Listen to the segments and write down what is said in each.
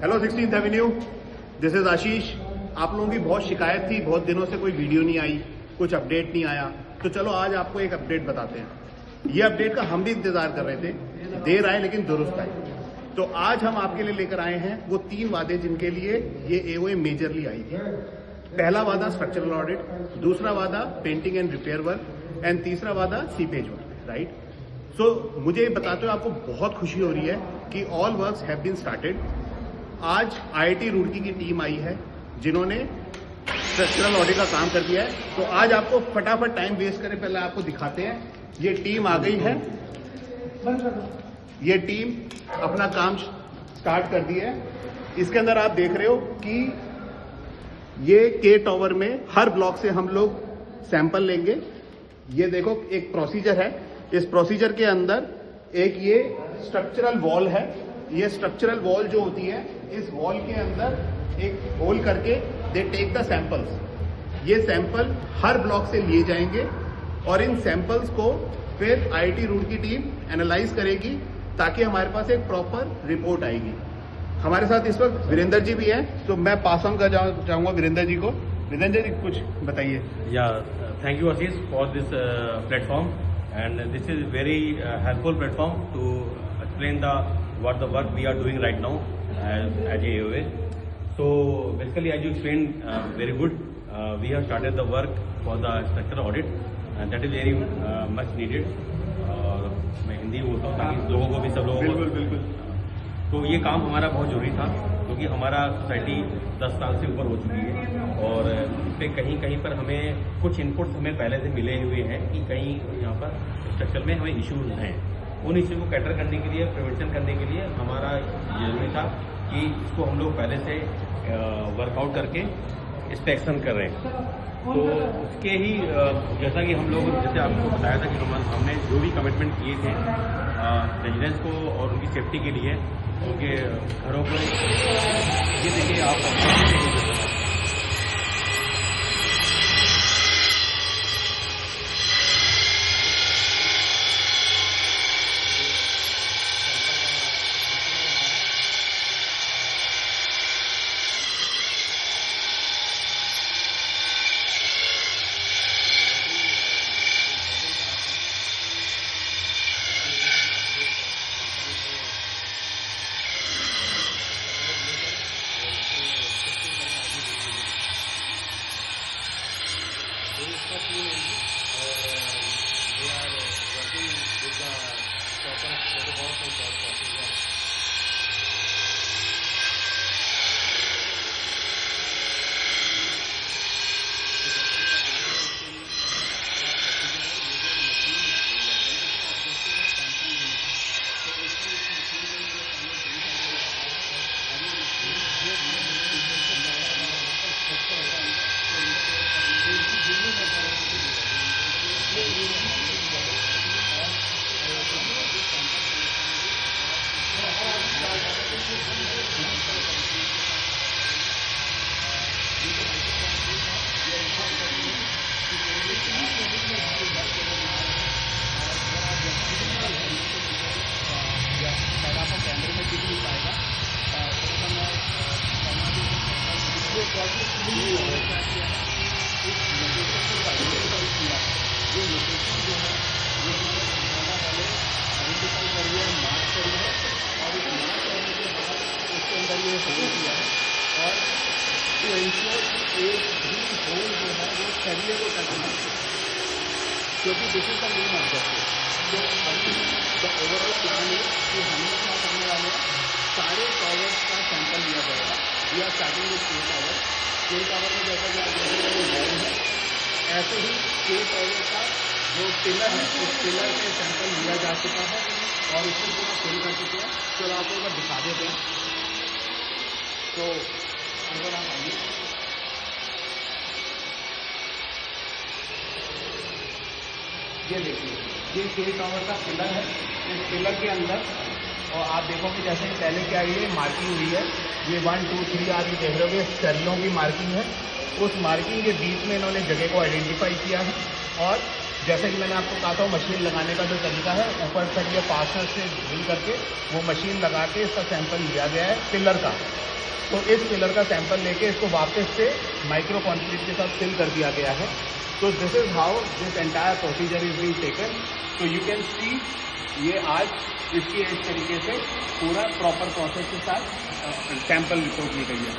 Hello 16th avenue, this is Ashish. आप लोगों की बहुत शिकायत थी, बहुत दिनों से कोई वीडियो नहीं आई, कुछ अपडेट नहीं आया, तो चलो आज आपको एक अपडेट बताते हैं। ये अपडेट का हम भी इंतजार कर रहे थे, देर आए लेकिन दुरुस्त आए। तो आज हम आपके लिए लेकर आए हैं वो 3 वादे जिनके लिए ये एओए मेजरली आई थी। पहला वादा स्ट्रक्चरल ऑडिट, दूसरा वादा painting and repair work and तीसरा वादा सीपेज वर्क, राइट। सो मुझे ये बताते हुए आपको बहुत खुशी हो रही है कि all works have been started. आज आईआईटी रुड़की की टीम आई है जिन्होंने स्ट्रक्चरल ऑडिट का काम कर दिया है। तो आज आपको फटाफट टाइम वेस्ट करें, पहले आपको दिखाते हैं। ये टीम आ गई है, ये टीम अपना काम स्टार्ट कर दिया है। इसके अंदर आप देख रहे हो कि ये के टावर में हर ब्लॉक से हम लोग सैंपल लेंगे। ये देखो एक प्रोसीजर है, इस प्रोसीजर के अंदर एक ये स्ट्रक्चरल वॉल है। ये स्ट्रक्चरल वॉल जो होती है, इस वॉल के अंदर एक होल करके दे टेक द सैंपल्स। ये सैंपल हर ब्लॉक से लिए जाएंगे और इन सैंपल्स को फिर आईआईटी रुड़की की टीम एनालाइज करेगी ताकि हमारे पास एक प्रॉपर रिपोर्ट आएगी। हमारे साथ इस वक्त वीरेंद्र जी भी हैं, तो मैं पास ऑन कर चाहूंगा वीरेंद्र जी को। वीरेंद्र जी कुछ बताइए। या thank you Ashish for this platform and this is very helpful platform to explain the what the work we are doing right now as AOA. So basically, as you explained very good, we have started the work for the structural audit and that is very much needed. मैं हिंदी बोलता हूँ ताकि लोगों को भी सब लोगों को बिल्कुल। तो ये काम हमारा बहुत जरूरी था क्योंकि हमारा सोसाइटी 10 साल से ऊपर हो चुकी है और इस पर कहीं कहीं पर हमें कुछ इनपुट्स हमें पहले से मिले हुए हैं कि कहीं यहाँ पर स्ट्रक्चर में हमें इश्यूज हैं। उन इश्यू को कैटर करने के लिए, प्रिवेंशन करने के लिए हमारा जरूरी था कि इसको हम लोग पहले से वर्कआउट करके इस पर एक्शन कर रहे हैं। तो उसके ही जैसा कि हम लोग जैसे आपको बताया था कि हमने जो भी कमिटमेंट किए थे रेजिडेंट्स को और उनकी सेफ्टी के लिए, उनके घरों को, ये देखिए आप क्योंकि this is the main objective. तो द ओवरऑल प्लान है कि हम लोग क्या करने वाले हैं, सारे टावर्स का सैंपल लिया जाएगा। वी आर स्टार्टिंग विद के टावर। के टावर में जैसा कि आप देखेंगे वो वॉल है, ऐसे ही के टावर का जो पिलर है उस पिलर से सैंपल लिया जा चुका है और उसको पूरा फिल कर चुके हैं। चलो आपको अगर दिखा देते हैं तो अगर आप आइए, ये देखिए ये के टावर का पिलर है। इस पिलर के अंदर और आप देखोगे जैसे पहले क्या ये मार्किंग हुई है, ये 1 2 3 आप देख रहे होगे सरियों की मार्किंग है। उस मार्किंग के बीच में इन्होंने जगह को आइडेंटिफाई किया है और जैसे कि मैंने आपको कहा था मशीन लगाने का जो तरीका है, ऊपर तक ये पार्सर से ड्रिल करके वो मशीन लगा के इसका सैंपल लिया गया है पिलर का। तो इस पिलर का सैंपल लेके इसको वापस से माइक्रो कंक्रीट के साथ फिल कर दिया गया है। तो this is how this entire procedure is being taken. तो यू कैन सी ये आज इसकी इस तरीके से पूरा प्रॉपर प्रोसेस के साथ सैंपल रिपोर्ट ली गई है।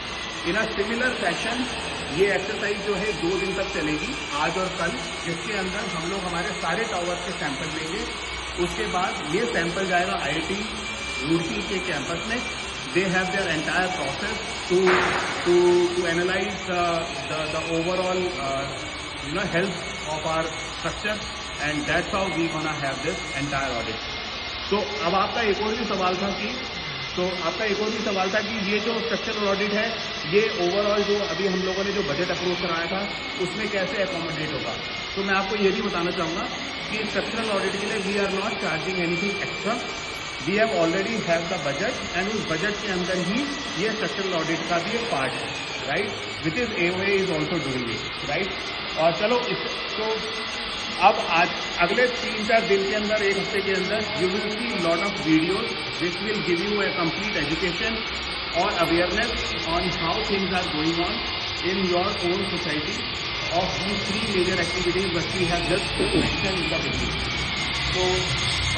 इन अ सिमिलर फैशन ये एक्सरसाइज जो है 2 दिन तक चलेगी, आज और कल, जिसके अंदर हम लोग हमारे सारे टावर के सैंपल लेंगे। उसके बाद ये सैंपल जाएगा IIT रुड़की के कैंपस में। They have their entire process to analyze the overall health of our structure, and that's how we gonna have this entire audit. तो अब आपका एक और भी सवाल था कि ये जो स्ट्रक्चरल ऑडिट है ये ओवरऑल जो अभी हम लोगों ने जो बजट अप्रूव कराया था उसमें कैसे अकोमोडेट होगा। तो मैं आपको ये भी बताना चाहूँगा कि स्ट्रक्चरल ऑडिट के लिए we are not charging anything extra. We have already have the budget and उस बजट के अंदर ही ये स्ट्रक्चरल ऑडिट का भी एक पार्ट है, right, which is AOA is also doing it, right. और चलो तो अब आज अगले 3-4 दिन के अंदर, एक हफ्ते के अंदर you will see lot of videos which will give you a complete education और awareness on how things are going on in your own society of these 3 major activities which we have just mentioned in the beginning. तो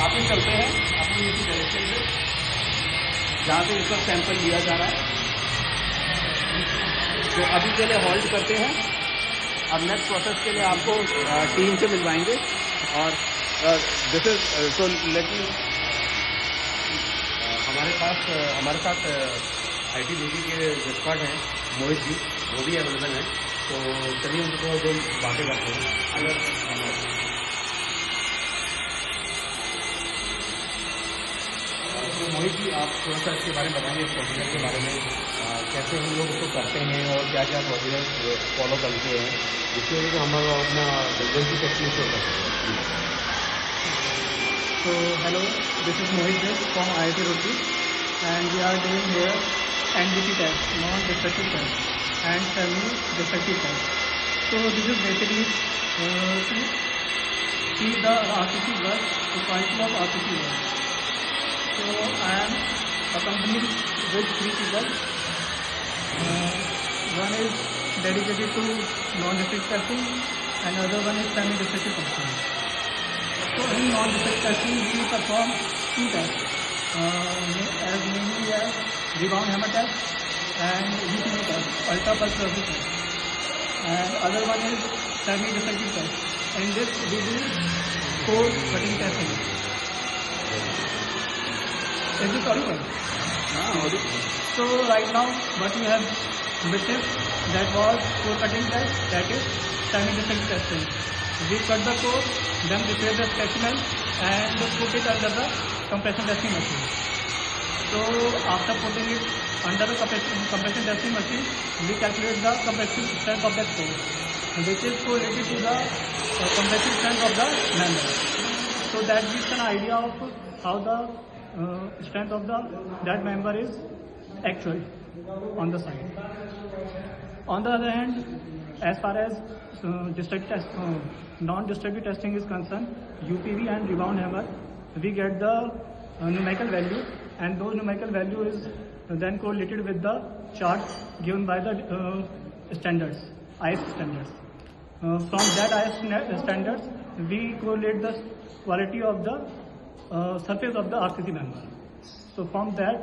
वापस चलते हैं अपनी इसी direction में जहाँ से इसका सैंपल लिया जा रहा है। तो अभी के लिए हॉल्ट करते हैं, अब नेक्स्ट प्रोसेस के लिए आपको टीम से मिलवाएंगे। और this is so let me हमारे साथ IT रुड़की के एक्सपर्ट हैं मोहित जी, वो भी अवेलेबल हैं। तो चलिए उनको जो बातें करते हैं। अगर मोहित जी आप थोड़ा सा इसके बारे में बताएंगे, इस प्रोसीजर के बारे में, कैसे हम लोग उसको करते हैं और क्या क्या प्रोसीजर फॉलो करते हैं जिसकी वजह से हम लोग अपना रेजिडेंसी टेस्टिंग शुरू कर सकते हैं। So hello, this is Mohit Jain from IIT Roorkee, and we are doing here NDT test, non-destructive test, and semi-destructive test. So this is basically to see the RCC work, the quality of RCC work. So I am accompanied with 3 people. One is dedicated to non-destructive testing, and other one is semi-destructive testing. So in non-destructive testing we perform 2 tests, as mainly as rebound hammer test and UPV test, ultra pulse therapy test, and other one is semi-destructive test. In this we do 4 cutting testing. Is this audible? So right now what we have witnessed, that was 4 cutting test, that is semi-destructive testing. We cut the core, then prepare the specimen and put it under the compression testing machine. So after putting it under the compression testing machine, we calculate the compressive strength of that core, which is correlated to the compressive strength of the member. So that gives an idea of how the strength of that member is actual on the side. On the other hand, as far as non-destructive testing is concerned, UPV and rebound hammer, we get the numerical value, and those numerical value is then correlated with the chart given by the standards, IS standards. From that IS standards, we correlate the quality of the surface of the RCC member. So from that,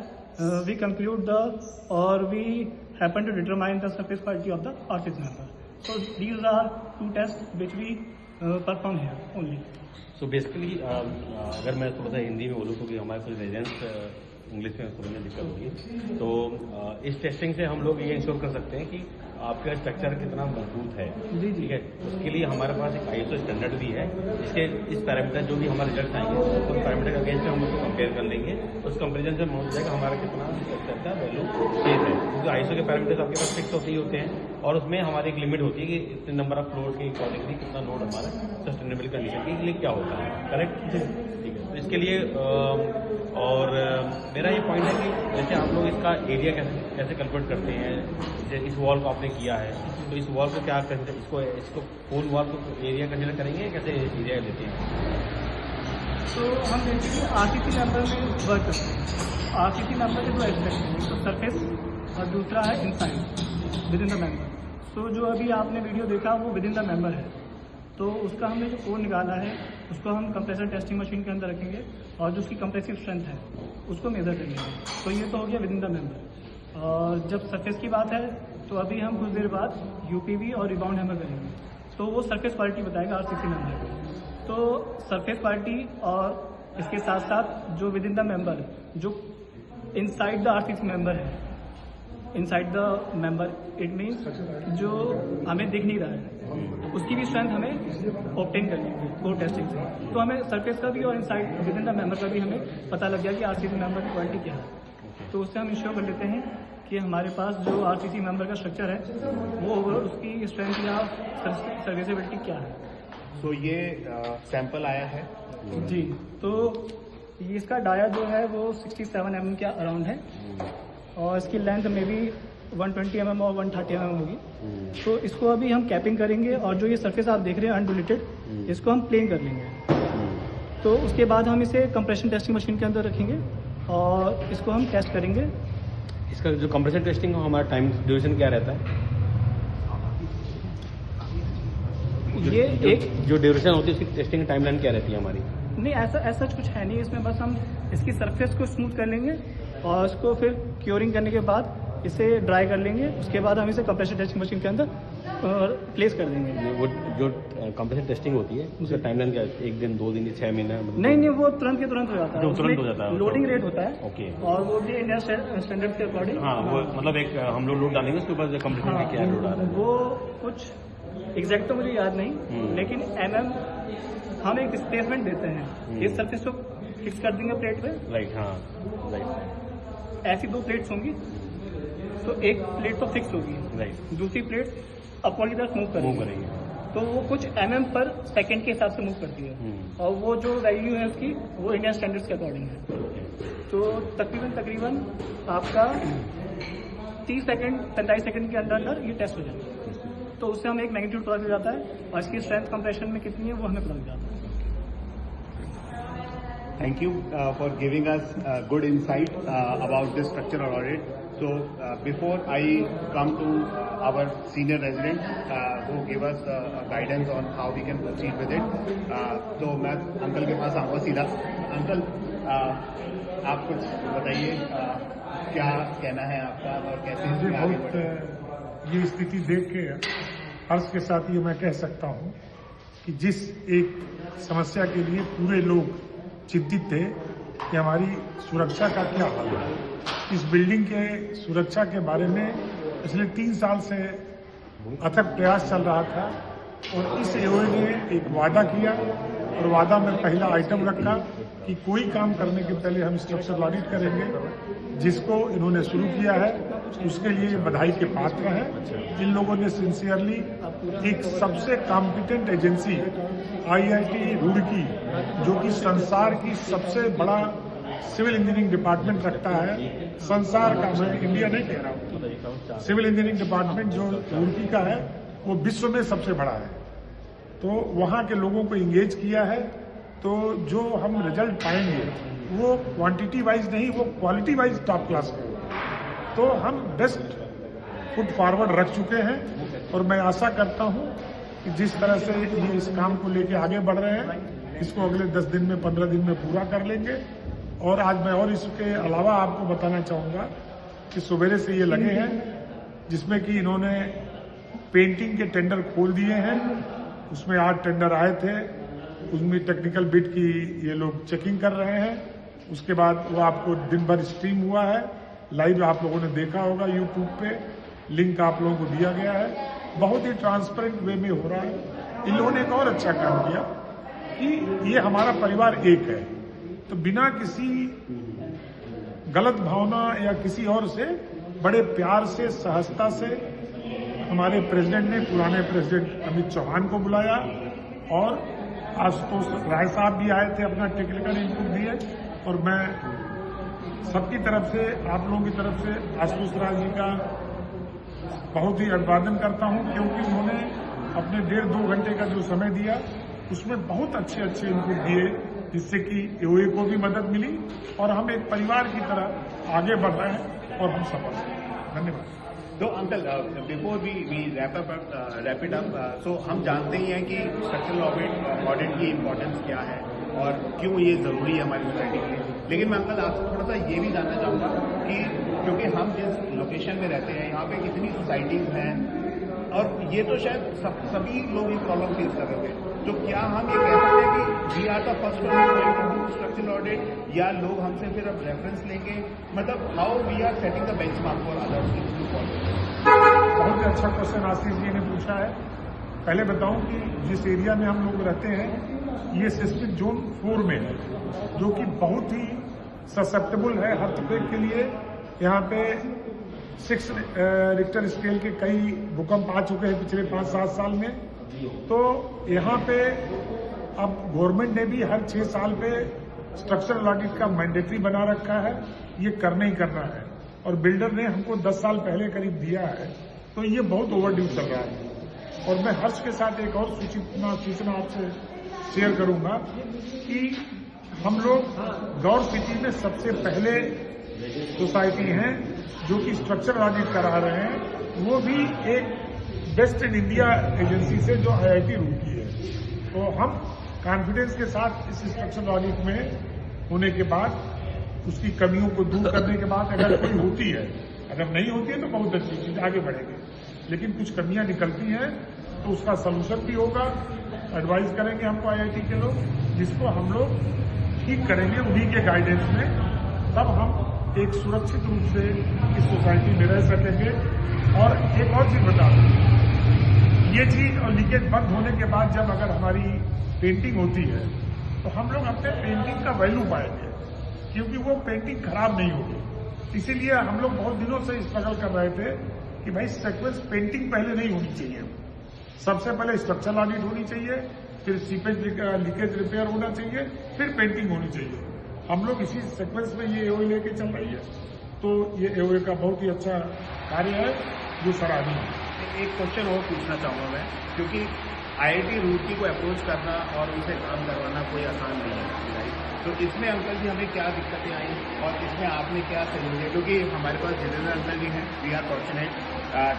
we conclude we happen to determine the surface quality of the RCC member. So these are 2 tests which we perform here only. So basically, अगर मैं थोड़ा सा हिंदी में बोलूँ क्योंकि हमारे कुछ residents English में समझने में दिक्कत होगी, तो इस टेस्टिंग से हम लोग ये इंश्योर कर सकते हैं कि आपका स्ट्रक्चर कितना मजबूत है। जी। ठीक है, उसके लिए हमारे पास एक ISO स्टैंडर्ड भी है। इसके इस पैरामीटर जो भी हमारे रिजल्ट आएंगे उस पैरामीटर के अगेंस्ट हम उसको कंपेयर कर लेंगे, उस कंपेरिजन से पहुंच जाएगा हमारा कितना स्ट्रक्चर का वैल्यू सेफ है। क्योंकि ISO के पैरामीटर्स आपके पास फिक्स होते ही होते हैं और उसमें हमारी एक लिमिट होती है कि इतने नंबर ऑफ फ्लोर के अकॉर्डिंगली कितना लोड हमारा सस्टेनेबल कंडीशन के लिए क्या होता है, करेक्ट? ठीक है, तो इसके लिए और मेरा ये पॉइंट है कि जैसे आप लोग इसका एरिया कैसे कैलकुलेट करते हैं, जैसे इस वॉल को आपने किया है तो इस वॉल को क्या इसको फुल वॉल को एरिया कंसिडर करेंगे, कैसे एरिया लेते हैं? तो हम बेसिकली आरसीसी मेंबर में वर्क करते हैं। आरसीसी मेंबर के दो एस्पेक्ट हैं, एक तो सरफेस और दूसरा है inside with in the member. तो जो अभी आपने वीडियो देखा वो विद इन द मेंबर है, तो उसका हमने जो कोड निकाला है उसको हम कंप्रेसर टेस्टिंग मशीन के अंदर रखेंगे और जो उसकी कंप्रेसिव स्ट्रेंथ है उसको मेजर करेंगे। तो ये तो हो गया विद इन द मेंबर। और जब सरफेस की बात है तो अभी हम कुछ देर बाद यूपीवी और रिबाउंड हैमर करेंगे, तो वो सरफेस क्वालिटी बताएगा आरसीसी मेंबर को। तो सरफेस क्वालिटी और इसके साथ साथ जो विद इन द मेंबर, जो इनसाइड द आरसीसी मेंबर है, inside the member it means जो हमें दिख नहीं रहा है, उसकी भी स्ट्रेंथ हमें ऑब्टेन करनी है कोड टेस्टिंग से। तो हमें सरफेस का भी और inside with in the member का भी हमें पता लग गया कि आरसीसी मेंबर की क्वालिटी क्या है। तो उससे हम इंश्योर कर लेते हैं कि हमारे पास जो आरसीसी मेंबर का स्ट्रक्चर है वो ओवरऑल उसकी स्ट्रेंथ या सर्विसेबिलिटी क्या है। तो ये सैंपल आया है जी, तो ये इसका डाया जो है वो 67 mm के अराउंड है और इसकी लेंथ में भी 120 mm और 130 mm होगी। तो इसको अभी हम कैपिंग करेंगे और जो ये सरफेस आप देख रहे हैं अनडिलेटेड, इसको हम प्लेन कर लेंगे। तो उसके बाद हम इसे कंप्रेशन टेस्टिंग मशीन के अंदर रखेंगे और इसको हम टेस्ट करेंगे। इसका जो कंप्रेसर टेस्टिंग हमारा टाइम ड्यूरेशन क्या रहता है? ये एक जो ड्यूरेशन होती है उसकी टेस्टिंग टाइमलाइन क्या रहती है हमारी? नहीं, ऐसा कुछ है नहीं इसमें, बस हम इसकी सरफेस को स्मूथ कर लेंगे और उसको फिर क्योरिंग करने के बाद इसे ड्राई कर लेंगे। उसके बाद हम इसे कंप्रेसर टेस्टिंग मशीन के अंदर प्लेस कर देंगे। वो जो कंप्रेसर टेस्टिंग होती है उसका टाइमलाइन क्या है? 1 दिन 2 दिन 6 महीने? नहीं, वो तुरंत के तुरंत हो जाता है। तुरंत हो जाता है, लोडिंग रेट होता है। ओके। और वो भी इंडिया स्टैंडर्ड के अकॉर्डिंग। हाँ, वो मतलब एक हम लोग लोड डालेंगे उसके ऊपर कंप्रेसर में क्या लोड आ रहा है वो कुछ एग्जैक्ट तो मुझे याद नहीं, लेकिन हम एक डिस्प्लेसमेंट देते हैं। इस सरफेस को फिक्स कर देंगे प्लेट पे। राइट, हाँ राइट। ऐसी 2 प्लेट्स होंगी, तो एक प्लेट तो फिक्स होगी, राइट, दूसरी प्लेट अपवर्ड की तरफ मूव करेंगे। तो वो कुछ पर सेकंड के हिसाब से मूव करती है और वो जो वैल्यू है उसकी वो इंडियन स्टैंडर्ड्स के अकॉर्डिंग है। तो तकरीबन आपका 30 सेकंड 45 सेकंड के अंदर ये टेस्ट हो जाता है। तो उससे हमें एक मैग्नीट्यूड पता चल जाता है और इसकी स्ट्रेंथ कंप्रेशन में कितनी है वो हमें पता लग जाता है। Thank you for giving us good insight about this structural audit. So before I come to our senior resident who give us guidance on how we can proceed with it, तो मैं अंकल के पास आऊँगा सीधा। Uncle, आप कुछ बताइए, क्या कहना है आपका और कैसे इसमें आगे बढ़े? ये स्थिति देख के हर्ष के साथ ये मैं कह सकता हूँ कि जिस एक समस्या के लिए पूरे लोग चिंतित थे कि हमारी सुरक्षा का क्या हाल है, इस बिल्डिंग के सुरक्षा के बारे में पिछले 3 साल से अथक प्रयास चल रहा था और इस एओए ने एक वादा किया और वादा में पहला आइटम रखा कि कोई काम करने के पहले हम स्ट्रक्चरल ऑडिट करेंगे, जिसको इन्होंने शुरू किया है उसके लिए बधाई के पात्र हैं। इन लोगों ने सिंसियरली एक सबसे कॉम्पिटेंट एजेंसी IIT रुड़की, जो कि संसार की सबसे बड़ा सिविल इंजीनियरिंग डिपार्टमेंट रखता है, संसार का, मैं इंडिया नहीं कह रहा हूँ, सिविल इंजीनियरिंग डिपार्टमेंट जो रुड़की का है वो विश्व में सबसे बड़ा है। तो वहाँ के लोगों को इंगेज किया है। तो जो हम रिजल्ट पाएंगे वो क्वांटिटी वाइज नहीं, वो क्वालिटी वाइज टॉप क्लास है। तो हम बेस्ट फुट फॉरवर्ड रख चुके हैं और मैं आशा करता हूं कि जिस तरह से ये इस काम को लेके आगे बढ़ रहे हैं, इसको अगले 10 दिन में 15 दिन में पूरा कर लेंगे। और आज मैं और इसके अलावा आपको बताना चाहूँगा कि सवेरे से ये लगे हैं, जिसमें कि इन्होंने पेंटिंग के टेंडर खोल दिए हैं। उसमें 8 टेंडर आए थे, उसमें टेक्निकल बिड की ये लोग चेकिंग कर रहे हैं। उसके बाद वो आपको दिन भर स्ट्रीम हुआ है, लाइव आप लोगों ने देखा होगा यूट्यूब पे, लिंक आप लोगों को दिया गया है। बहुत ही ट्रांसपेरेंट वे में हो रहा है। इन लोगों ने एक और अच्छा काम किया कि ये हमारा परिवार एक है, तो बिना किसी गलत भावना या किसी और से बड़े प्यार से, सहजता से हमारे प्रेसिडेंट ने पुराने प्रेसिडेंट अमित चौहान को बुलाया और आशुतोष राय साहब भी आए थे, अपना टेक्निकल इनपुट दिए। और मैं सबकी तरफ से, आप लोगों की तरफ से आशुतोष राय जी का बहुत ही अभिवादन करता हूं, क्योंकि उन्होंने अपने 1.5-2 घंटे का जो समय दिया उसमें बहुत अच्छे इनपुट दिए जिससे कि एओए को भी मदद मिली और हम एक परिवार की तरह आगे बढ़ रहे हैं और हम सफल हैं। धन्यवाद। तो uncle, before we wrap it up, so हम जानते ही हैं कि स्ट्रक्चरल ऑडिट की इम्पोर्टेंस क्या है और क्यों ये ज़रूरी है हमारी सोसाइटी के लिए। लेकिन मैं अंकल आपसे थोड़ा सा ये भी जानना चाहूँगा कि क्योंकि हम जिस लोकेशन में रहते हैं यहाँ पे कितनी सोसाइटीज़ हैं और ये तो शायद सभी लोग ये प्रॉब्लम फेस कर रहे थे, तो क्या हम ये कह सकते हैं कि we are the first structural audit, या लोग हमसे फिर अब रेफरेंस लेंगे? मतलब how we are setting the benchmark for others to follow? बहुत ही अच्छा क्वेश्चन आशीष जी ने पूछा है। पहले बताऊं कि जिस एरिया में हम लोग रहते हैं ये सिस्मिक जोन 4 में है, जो कि बहुत ही ससेप्टेबल है अर्थक्वेक के लिए। यहाँ पे 6 रिक्टर स्केल के कई भूकंप आ चुके हैं पिछले 5-7 साल में। तो यहाँ पे अब गवर्नमेंट ने भी हर 6 साल पे स्ट्रक्चरल ऑडिट का मैंडेटरी बना रखा है, ये करना ही करना है। और बिल्डर ने हमको 10 साल पहले करीब दिया है, तो ये बहुत ओवरड्यू चल रहा है। और मैं हर्ष के साथ एक और सूचना आपसे शेयर करूंगा कि हम लोग गौर सिटी में सबसे पहले सोसाइटी हैं जो कि स्ट्रक्चरल ऑडिट करा रहे हैं, वो भी एक बेस्ट इन इंडिया एजेंसी से जो IIT रुड़की है। तो हम कॉन्फिडेंस के साथ इस स्ट्रक्चरल ऑडिट में होने के बाद, उसकी कमियों को दूर करने के बाद, अगर कोई होती है, अगर नहीं होती है तो बहुत अच्छी चीज, आगे बढ़ेंगे। लेकिन कुछ कमियां निकलती हैं तो उसका सलूशन भी होगा, एडवाइस करेंगे हमको IIT के लोग, जिसको हम लोग ठीक करेंगे उन्हीं के गाइडेंस में। तब हम एक सुरक्षित रूप से इस सोसाइटी में रह सकेंगे। और एक और चीज बता दूं, ये चीज और लीकेज बंद होने के बाद जब अगर हमारी पेंटिंग होती है तो हम लोग अपने पेंटिंग का वैल्यू पाएंगे, क्योंकि वो पेंटिंग खराब नहीं होगी। इसीलिए हम लोग बहुत दिनों से स्ट्रगल कर रहे थे कि भाई सीक्वेंस पेंटिंग पहले नहीं होनी चाहिए, सबसे पहले स्ट्रक्चरल ऑडिट होनी चाहिए, फिर सीपेज लीकेज रिपेयर होना चाहिए, फिर पेंटिंग होनी चाहिए। हम लोग इसी सीक्वेंस में ये एओए लेके चल रही है, तो ये एओए का बहुत ही अच्छा कार्य है जो सराहनीय है। एक क्वेश्चन और पूछना चाहूँगा मैं, क्योंकि IIT रुड़की को अप्रोच करना और उनसे काम करवाना कोई आसान नहीं है, राइट? तो इसमें अंकल जी हमें क्या दिक्कतें आई और इसमें आपने क्या सहयोग दिया? क्योंकि हमारे पास जितेंद्र अंकल जी हैं, वी आर फॉर्चुनेट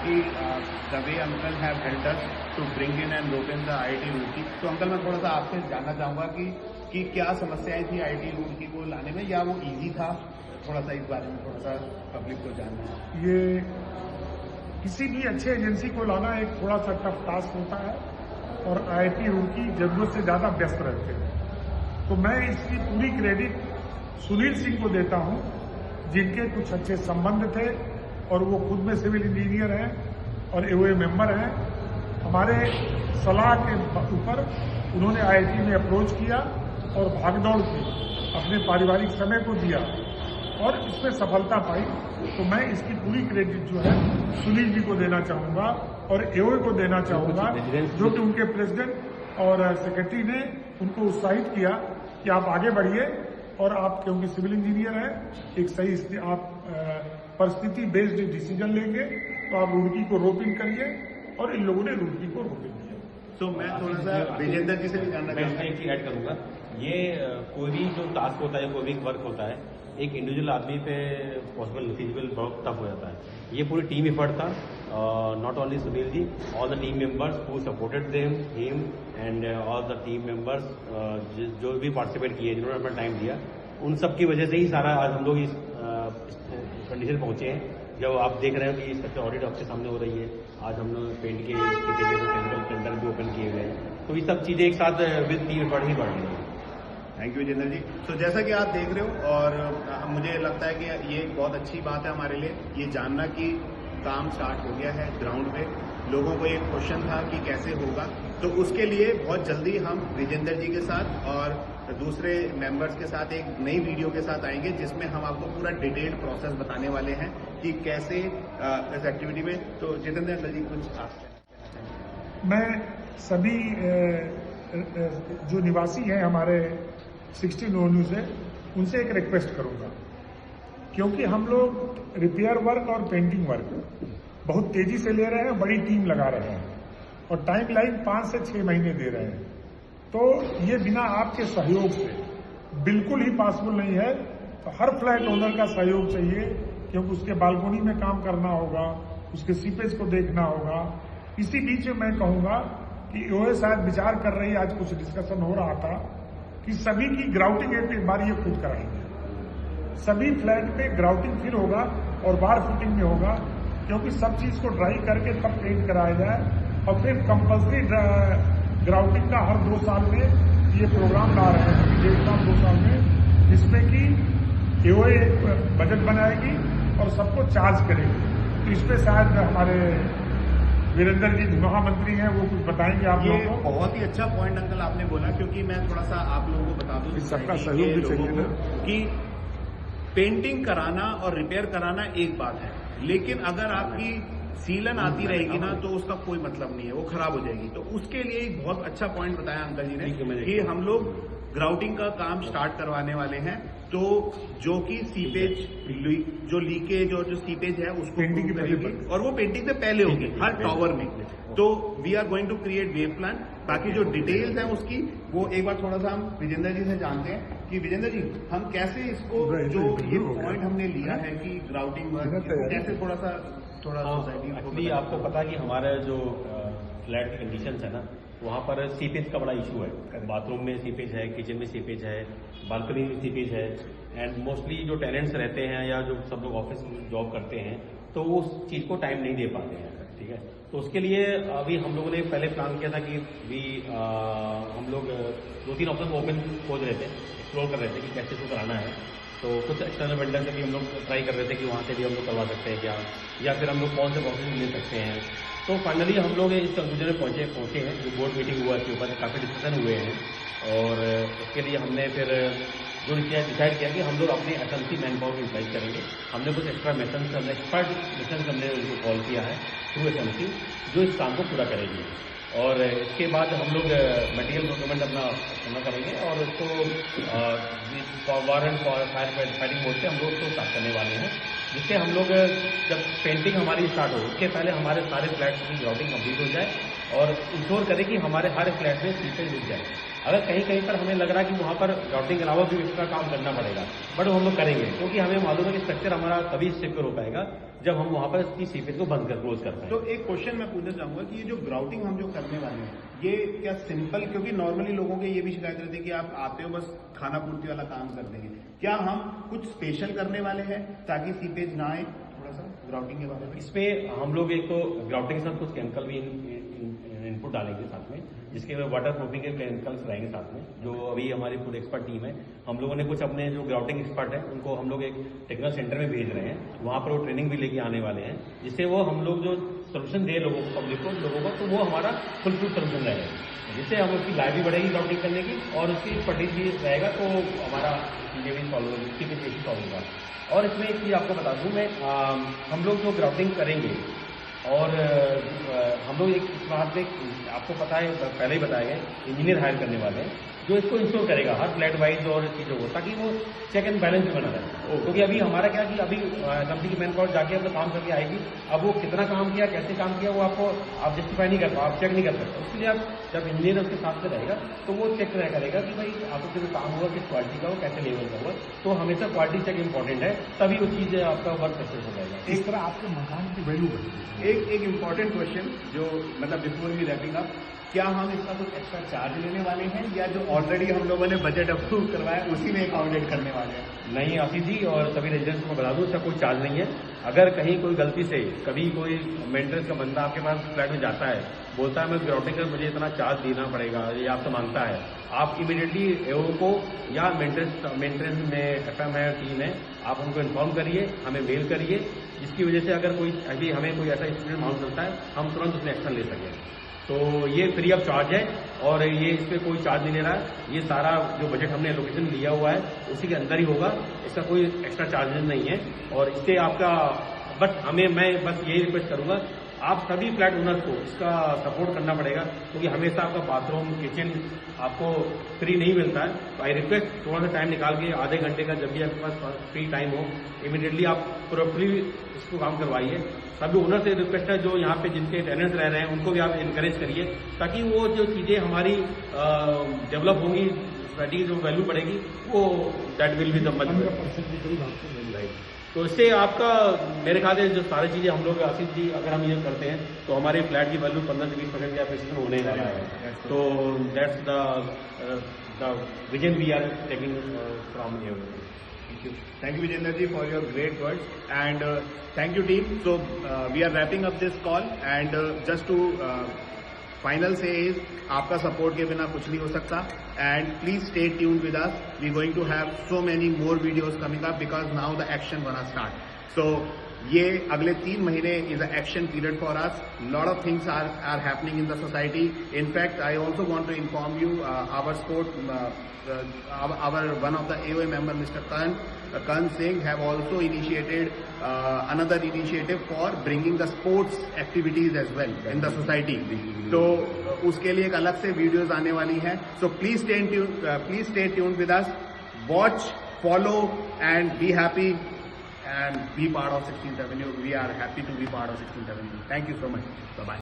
कि the way uncle have helped us to bring in and open the IIT Roorkee. तो अंकल मैं थोड़ा सा आपसे जानना चाहूँगा कि क्या समस्याएं थी IIT रुड़की को लाने में, या वो ईजी था? थोड़ा सा इस बारे में थोड़ा सा पब्लिक को जानना है। ये किसी भी अच्छे एजेंसी को लाना एक थोड़ा सा टफ टास्क होता है और IIT रुड़की जरूरत से ज्यादा व्यस्त रहते हैं। तो मैं इसकी पूरी क्रेडिट सुनील सिंह को देता हूं, जिनके कुछ अच्छे संबंध थे और वो खुद में सिविल इंजीनियर हैं और एओए मेंबर हैं। हमारे सलाह के ऊपर उन्होंने IIT में अप्रोच किया और भागदौड़ की, अपने पारिवारिक समय को दिया और इसमें सफलता पाई। तो मैं इसकी पूरी क्रेडिट जो है सुनील जी को देना चाहूंगा और एओए को देना चाहूंगा, जो कि उनके प्रेसिडेंट और सेक्रेटरी ने उनको उत्साहित किया कि आप आगे बढ़िए और आप क्योंकि सिविल इंजीनियर हैं, एक सही आप परिस्थिति बेस्ड डिसीजन लेंगे तो आप रुड़की को रोप इन करिए, और इन लोगों ने रुड़की को रोप इन किया। तो मैं थोड़ा सा विजेंद्र जी से भी जानना चाहूँगा। मैं एक चीज ऐड करूंगा, ये कोई भी जो टास्क होता है, कोई भी वर्क होता है, एक इंडिविजुअल आदमी पे पॉसिबल फिजिबल बहुत टफ हो जाता है। ये पूरी टीम एफर्ट था, not only Sunil ji, all the team members who supported him and all the team members जो भी पार्टिसिपेट किए, जिन्होंने अपना टाइम दिया, उन सब की वजह से ही सारा आज हम लोग इस कंडीशन पहुंचे हैं। जब आप देख रहे हो कि स्ट्रक्चर ऑडिट आपके सामने हो रही है, आज हम लोग पेंट के टेंडर भी ओपन किए हुए हैं, तो ये सब चीजें एक साथ विद टीम एफर्ट ही बढ़ रही है। थैंक यू जितेंद्र जी। तो जैसा कि आप देख रहे हो, और मुझे लगता है कि ये एक बहुत अच्छी बात है हमारे लिए, ये जानना कि काम स्टार्ट हो गया है ग्राउंड पे। लोगों को एक क्वेश्चन था कि कैसे होगा, तो उसके लिए बहुत जल्दी हम विजेंद्र जी के साथ और दूसरे मेंबर्स के साथ एक नई वीडियो के साथ आएंगे, जिसमें हम आपको पूरा डिटेल्ड प्रोसेस बताने वाले हैं कि कैसे इस एक्टिविटी में। तो जितेंद्र अंकल जी कुछ आप? मैं सभी जो निवासी हैं हमारे 16 एवेन्यू से, उनसे एक रिक्वेस्ट करूंगा, क्योंकि हम लोग रिपेयर वर्क और पेंटिंग वर्क बहुत तेजी से ले रहे हैं, बड़ी टीम लगा रहे हैं और टाइम लाइन 5 से 6 महीने दे रहे हैं। तो ये बिना आपके सहयोग से बिल्कुल ही पॉसिबल नहीं है। तो हर फ्लैट ओनर का सहयोग चाहिए, क्योंकि उसके बालकोनी में काम करना होगा, उसके सीपेज को देखना होगा। इसी बीच में मैं कहूंगा कि ओए शायद विचार कर रही है, आज कुछ डिस्कशन हो रहा था कि सभी की ग्राउटिंग एक बार ये खुद कराएंगे। सभी फ्लैट पे ग्राउटिंग फिर होगा और बार फिटिंग में होगा, क्योंकि सब चीज को ड्राई करके तब पेंट कराया जाए। और फिर कंपल्सरी ग्राउटिंग का हर 2 साल में ये प्रोग्राम ला रहे हैं, 2 साल में, जिसमें कि एओए एक बजट बनाएगी और सबको चार्ज करेगी। तो इस पे शायद हमारे वीरेंद्र जी महामंत्री हैं, वो कुछ बताएंगे आप लोगों को। बहुत ही अच्छा पॉइंट अंकल आपने बोला, क्योंकि मैं थोड़ा सा आप लोगों को बता दूं, सबका सहयोग भी चाहिए ना, कि पेंटिंग कराना और रिपेयर कराना एक बात है, लेकिन अगर आपकी सीलन आती रहेगी ना तो उसका कोई मतलब नहीं है, वो खराब हो जाएगी। तो उसके लिए एक बहुत अच्छा पॉइंट बताया अंकल जी ने कि हम लोग ग्राउटिंग का काम स्टार्ट करवाने वाले हैं। तो जो कि सीपेज जो लीकेज और जो सीपेज है उसको पेंटिंग करेगी, और वो पेंटिंग से पहले होगी हर टॉवर में। तो we are going to create wave plan. बाकी जो डिटेल्स हैं उसकी वो एक बार थोड़ा सा हम विजेंद्र जी से जानते हैं कि विजेंद्र जी हम कैसे इसको जो ये पॉइंट हमने लिया है कि ग्राउटिंग कैसे थोड़ा सोसाइटी एक्चुअली आपको पता है कि हमारे जो फ्लैट की कंडीशंस है ना, वहाँ पर सीपेज का बड़ा इशू है। बाथरूम में सीपेज है, किचन में सीपेज है, बालकनी में सीपेज है, एंड मोस्टली जो टेनेंट्स रहते हैं या जो सब लोग ऑफिस में जॉब करते हैं तो वो उस चीज़ को टाइम नहीं दे पाते हैं। ठीक है, तो उसके लिए अभी हम लोगों ने पहले प्लान किया था कि हम लोग 2-3 ऑप्शन ओपन खोज रहे थे, एक्सप्लोर कर रहे थे कि कैसे इसको कराना है। तो कुछ एक्सटर्नल वेंडर से भी हम लोग ट्राई कर रहे थे कि वहाँ से भी हम लोग करवा सकते हैं क्या, या फिर हम लोग कौन से प्रोसेस ले सकते हैं। तो फाइनली हम लोग इस कंक्लूजन में पहुंचे हैं। जो बोर्ड मीटिंग हुआ इसके ऊपर काफ़ी डिस्कशन हुए हैं, और इसके लिए हमने फिर जो डिसाइड किया कि हम लोग अपने एसएमसी मैन पावर को यूटिलाइज करेंगे। हमने कुछ एक्स्ट्रा मिशंस, हमने एक्सपर्ट मिशंस हमने उनको कॉल किया है थ्रू एसएमसी, जो इस काम को पूरा करेगी। और इसके बाद हम लोग मटेरियल प्रोक्योरमेंट अपना करेंगे, और उसको war and fire fighting mode से हम लोग उसको स्टार्ट करने वाले हैं, जिससे हम लोग जब पेंटिंग हमारी स्टार्ट हो उसके पहले हमारे सारे फ्लैट्स की ग्राउटिंग कंप्लीट हो जाए, और इंश्योर करें कि हमारे हर फ्लैट में सीपेज लग जाए। अगर कहीं कहीं पर हमें लग रहा है कि वहाँ पर ग्राउटिंग के अलावा भी एक्स्ट्रा काम करना पड़ेगा, बट हम लोग करेंगे, क्योंकि हमें मालूम है कि स्ट्रक्चर हमारा तभी सिक्योर हो पाएगा जब हम वहाँ पर इसकी सीपेज को बंद कर क्लोज करते हैं। तो एक क्वेश्चन मैं पूछना चाहूंगा कि ये जो ग्राउटिंग हम जो करने वाले हैं, ये क्या सिंपल, क्योंकि नॉर्मली लोगों के ये भी शिकायत रहती है कि आप आते हो बस खाना पूर्ति वाला काम कर देंगे, क्या हम कुछ स्पेशल करने वाले हैं ताकि सीपेज ना आए? थोड़ा सा ग्राउटिंग के बारे में। इसमें हम लोग एक तो ग्राउटिंग के साथ कुछ केमिकल भी इनपुट डालेंगे साथ में, जिसके वाटर प्रूफिंग के केमिकल्स रहेंगे साथ में, जो अभी हमारी फूड एक्सपर्ट टीम है। हम लोगों ने कुछ अपने जो ग्राउटिंग एक्सपर्ट है उनको हम लोग एक टेक्निकल सेंटर में भेज रहे हैं, वहाँ पर वो ट्रेनिंग भी लेके आने वाले हैं, जिससे वो हम लोग जो सोल्यूशन दे लोगों को, पब्लिक को, लोगों को, तो वो हमारा फुलफिल सोल्यूशन रहेगा, जिससे हम उसकी लाइफ भी बढ़ेगी ग्राउटिंग करने की, और उसकी फटीग भी रहेगा, तो हमारा चीजें भी सॉल्व होगी, उसकी भी इशू सॉल्व होगा। और इसमें एक चीज़ आपको बता दूं मैं, हम लोग जो ग्राउटिंग करेंगे, और हम लोग एक इस बात में आपको पता है, पहले ही बताया गया, इंजीनियर हायर करने वाले हैं जो इसको इंश्योर करेगा हर फ्लैट वाइज और चीज़ों को, ताकि वो चेक एंड बैलेंस भी बना रहे। क्योंकि अभी हमारा क्या कि अभी कंपनी की मैन पावर जाके अपना काम करके आएगी, अब वो कितना काम किया, कैसे काम किया, वो आपको आप जस्टिफाई नहीं कर पाओ, आप चेक नहीं कर सकते। उसके लिए आप जब इंजीनियर उसके साथ में रहेगा तो वो चेक करेगा कि भाई आपको कितना काम हुआ, किस क्वालिटी का हो, कैसे लेवल का हुआ। तो हमेशा क्वालिटी चेक इंपॉर्टेंट है, तभी वो चीज़ आपका वर्क सक्सेस हो जाएगा। इस तरह आपके मकान की वैल्यू बढ़ेगी। एक इम्पॉर्टेंट क्वेश्चन जो मतलब बिफोर वी रैपिंग अप, क्या हम इसका कुछ एक्स्ट्रा चार्ज लेने वाले हैं, या जो ऑलरेडी हम लोगों ने बजट अप्रूव करवाया उसी में अकाउंटेड करने वाले हैं? नहीं आशीष जी, और सभी रेजिडेंट्स को बता दूं, इसका कोई चार्ज नहीं है। अगर कहीं कोई गलती से कभी कोई मेंटेनेंस का बंदा आपके पास फ्लैट में जाता है, बोलता है मैं ग्राउटिंग कर, मुझे इतना चार्ज देना पड़ेगा, ये आपसे मांगता है, आप इमीडिएटली एओ को या मेंटेनेंस में एफएम है, टीम है, आप उनको इन्फॉर्म करिए, हमें मेल करिए, जिसकी वजह से अगर कोई अभी हमें कोई ऐसा इंसिडेंट मालूम चलता है, हम तुरंत उसमें एक्शन ले सकें। तो ये फ्री ऑफ चार्ज है, और ये इस पर कोई चार्ज नहीं ले रहा है। ये सारा जो बजट हमने लोकेशन लिया हुआ है उसी के अंदर ही होगा, इसका कोई एक्स्ट्रा चार्जेस नहीं है। और इससे आपका बट मैं बस यही रिक्वेस्ट करूंगा, आप सभी फ्लैट ओनर्स को इसका सपोर्ट करना पड़ेगा, क्योंकि हमेशा आपका बाथरूम, किचन आपको फ्री नहीं मिलता है। तो आई रिक्वेस्ट थोड़ा सा टाइम निकाल के, आधे घंटे का जब भी आपके पास फ्री टाइम हो, इमीडिएटली आप प्रॉपर्ली इसको काम करवाइए। सभी ओनर से रिक्वेस्ट है, जो यहाँ पे जिनके टेनेंट्स रह रहे हैं उनको भी आप इनकरेज करिए, ताकि वो जो चीज़ें हमारी डेवलप होंगी सोसाइटी की जो वैल्यू बढ़ेगी वो that will be the much 15% के करीब आपको मिल रहा है। तो इससे आपका मेरे ख्याल से जो सारी चीज़ें हम लोग आशीष जी अगर हम ये करते हैं तो हमारे फ्लैट की वैल्यू 15 से 20% का एप्रिसिएशन होने वाला है। तो that's the vision we are taking from here. Thank you, Vijender ji, for your great words, and thank you, team. So we are wrapping up this call, and just to final say is आपका support के बिना कुछ नहीं हो सकता, and please stay tuned with us. We're going to have so many more videos coming up because now the action gonna start. So ये अगले 3 महीने is an action period for us. Lot of things are happening in the society. In fact, I also want to inform you, our sport, our one of the AOA member, Mr. Kan Singh, have also initiated another initiative for bringing the sports activities as well in the society. तो उसके लिए एक अलग से videos आने वाली हैं. So please stay tuned with us. Watch, follow, and be happy. And be part of 16th Avenue. We are happy to be part of 16th Avenue. Thank you so much. Bye-bye.